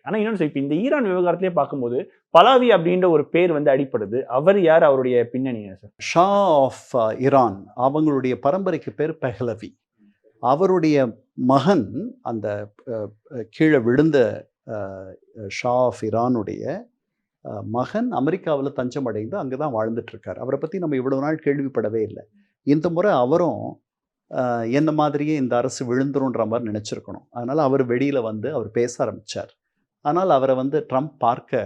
ஆனா இன்னொன்று இப்ப இந்த ஈரான் விவகாரத்திலே பார்க்கும்போது பலாவி அப்படின்ற ஒரு பேர் வந்து அடிப்படுது. அவர் யார்? அவருடைய பின்னணி என்ன சார்? ஷா ஆஃப் ஈரான் அவங்களுடைய பரம்பரைக்கு பேர் பெஹ்லவி. அவருடைய மகன் அந்த கீழே விழுந்த ஷா ஆஃப் ஈரானுடைய மகன் அமெரிக்காவில் தஞ்சம் அடைந்து அங்கே தான் வாழ்ந்துட்டு இருக்கார். அவரை பற்றி நம்ம இவ்வளவு நாள் கேள்விப்படவே இல்லை. இந்த முறை அவரும் என்ன மாதிரியே இந்த அரசு விழுந்துருன்ற மாதிரி நினச்சிருக்கணும். அதனால் அவர் வெளியில் வந்து அவர் பேச ஆரம்பித்தார். ஆனால் அவரை வந்து ட்ரம்ப் பார்க்க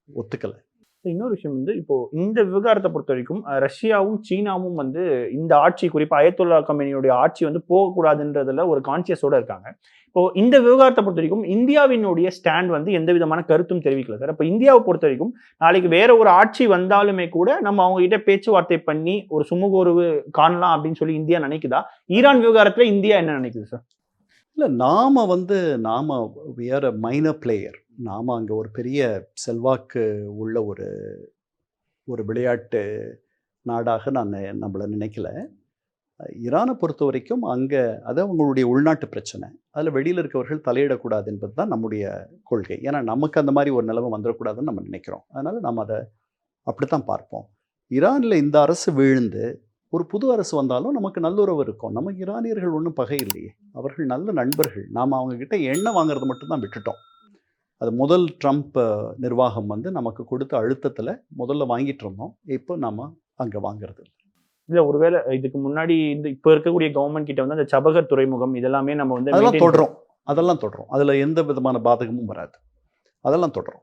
ஒத்துக்கலை. இன்னொரு விஷயம் வந்து இப்போ இந்த விவகாரத்தை பொறுத்த வரைக்கும் ரஷ்யாவும் சீனாவும் வந்து இந்த ஆட்சி, குறிப்பா அயத்துல்லா கமேனியுடைய ஆட்சி வந்து போகக்கூடாதுன்றதுல ஒரு கான்சியஸோட இருக்காங்க. இப்போ இந்த விவகாரத்தை பொறுத்த வரைக்கும் இந்தியாவினுடைய ஸ்டாண்ட் வந்து எந்த விதமான கருத்தும் தெரிவிக்கல சார். இப்போ இந்தியாவை பொறுத்த வரைக்கும் நாளைக்கு வேற ஒரு ஆட்சி வந்தாலுமே கூட நம்ம அவங்க கிட்ட பேச்சுவார்த்தை பண்ணி ஒரு சுமூக உறவு காணலாம் அப்படின்னு சொல்லி இந்தியா நினைக்குதா? ஈரான் விவகாரத்துல இந்தியா என்ன நினைக்குது சார்? இல்லை, நாம வேற மைனர் பிளேயர். நாம் அங்கே ஒரு பெரிய செல்வாக்கு உள்ள ஒரு விளையாட்டு நாடாக நம்மளை நினைக்கல. ஈரானை பொறுத்த வரைக்கும் அங்கே அது அவங்களுடைய உள்நாட்டு பிரச்சனை. அதில் வெளியில் இருக்கவர்கள் தலையிடக்கூடாது என்பது தான் நம்முடைய கொள்கை. ஏன்னா நமக்கு அந்த மாதிரி ஒரு நிலைமை வந்துடக்கூடாதுன்னு நம்ம நினைக்கிறோம். அதனால் நம்ம அதை அப்படித்தான் பார்ப்போம். ஈரானில் இந்த அரசு வீழ்ந்து ஒரு புது அரசு வந்தாலும் நமக்கு நல்லுறவு இருக்கும். நமக்கு ஈரானியர்கள் ஒன்றும் பகை இல்லையே, அவர்கள் நல்ல நண்பர்கள். நாம் அவங்கக்கிட்ட எண்ணெய் வாங்குறது மட்டும்தான் விட்டுட்டோம். அது முதல் ட்ரம்ப் நிர்வாகம் வந்து நமக்கு கொடுத்த அழுத்தத்தில் முதல்ல வாங்கிட்டு இருந்தோம். இப்போ நாம் அங்கே வாங்குறது இல்லை. ஒருவேளை இதுக்கு முன்னாடி இந்த இப்போ இருக்கக்கூடிய கவர்மெண்ட் கிட்ட வந்து அந்த சபகர் துறைமுகம் இதெல்லாமே நம்ம வந்து அதெல்லாம் தொடரும். அதில் எந்த விதமான பாதகமும் வராது. அதெல்லாம் தொடரும்.